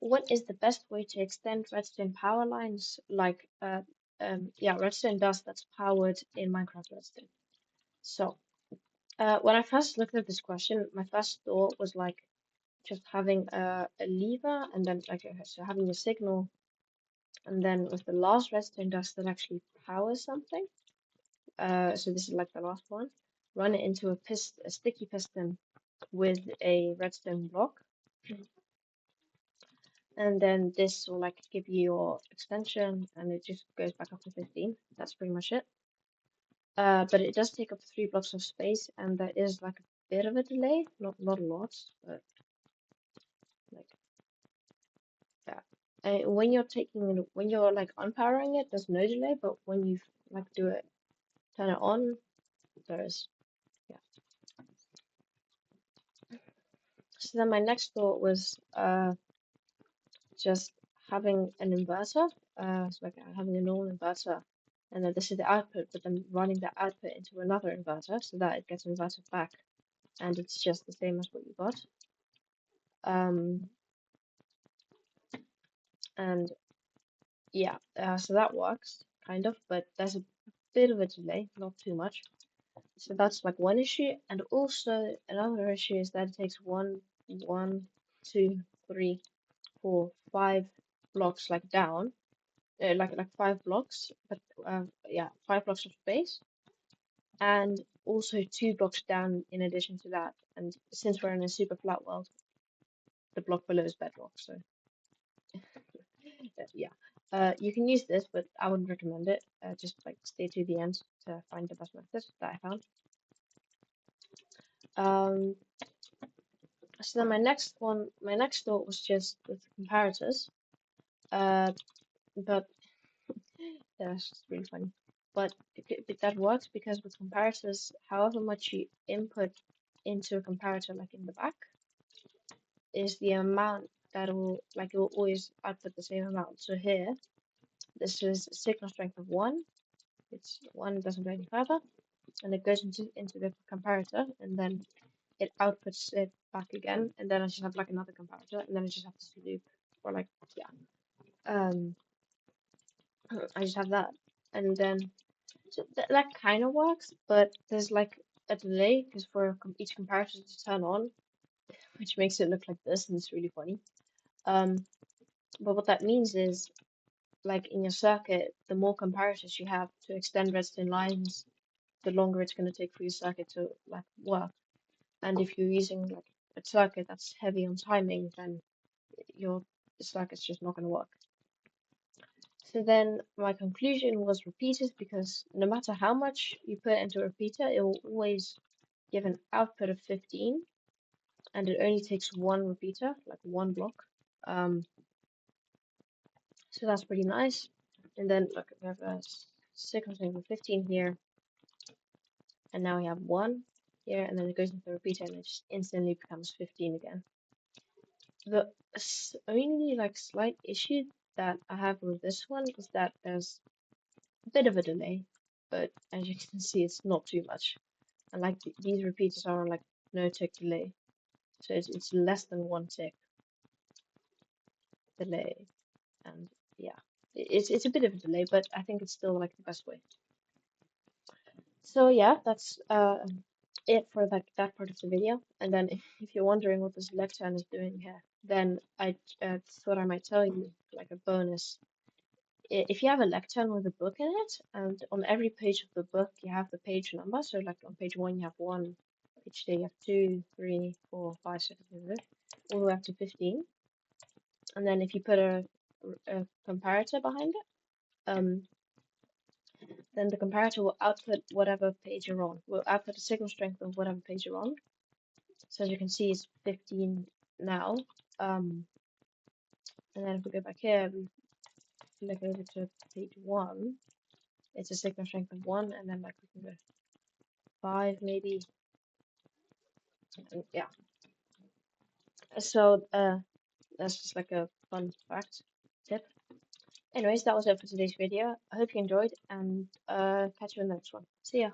what is the best way to extend redstone power lines? Like, yeah, redstone dust that's powered in Minecraft Redstone. So, when I first looked at this question, my first thought was like just having a lever and then like so having a signal, and then with the last redstone dust that actually powers something. So this is like the last one. Run it into a sticky piston with a redstone block, and then this will like give you your extension, and it just goes back up to 15. That's pretty much it. But it does take up 3 blocks of space, and there is like a bit of a delay, not a lot, but like yeah. And when you're like unpowering it, there's no delay, but when you like turn it on, there's yeah. So then my next thought was just having an inverter, so like having a normal inverter, and then this is the output, but then running the output into another inverter so that it gets inverted back, and it's just the same as what you got. And yeah, so that works kind of, but there's a bit of a delay, not too much. So that's like one issue, and also another issue is that it takes one, two, three, 4, 5 blocks like down, like 5 blocks, but yeah, 5 blocks of space, and also 2 blocks down in addition to that. And since we're in a super flat world, the block below is bedrock, so yeah. You can use this, but I wouldn't recommend it. Just like stay to the end to find the best method that I found. Um, so then my next thought was just with comparators. But that's just really funny. But that works because with comparators, however much you input into a comparator, like in the back, is the amount that it will always output the same amount. So here, this is a signal strength of 1. It's 1, doesn't go any further, and it goes into the comparator, and then it outputs it back again, and then I just have like another comparator, and then I just have this loop, or like yeah, um, I just have that, and then so that kind of works, but there's like a delay because for each comparator to turn on, which makes it look like this, and it's really funny. But what that means is, like in your circuit, the more comparators you have to extend redstone lines, the longer it's going to take for your circuit to like work. And if you're using like a circuit that's heavy on timing, then your circuit's just not going to work. So then my conclusion was repeaters, because no matter how much you put into a repeater, it will always give an output of 15, and it only takes one repeater, like one block. So that's pretty nice. And then look, we have a sequencing of 15 here, and now we have 1 here, and then it goes into the repeater, and it just instantly becomes 15 again. The only like slight issue that I have with this one is that there's a bit of a delay, but as you can see, it's not too much. And like these repeaters are on like no tick delay, so it's less than 1 tick delay, and yeah, it's a bit of a delay, but I think it's still like the best way. So yeah, that's it for like that part of the video. And then if you're wondering what this lectern is doing here, then I thought I might tell you like a bonus. If you have a lectern with a book in it, and on every page of the book you have the page number. So like on page 1 you have 1, page 2 you have 2, 3, 4, 5, 6, 7, all the way up to 15. And then if you put a comparator behind it, then the comparator will output whatever page you're on. Will output a signal strength of whatever page you're on. So as you can see, it's 15 now. And then if we go back here, we look over to page 1. It's a signal strength of 1, and then like we can go 5 maybe. And yeah. So that's just like a fun fact tip. Anyways, that was it for today's video. I hope you enjoyed, and catch you in the next one. See ya.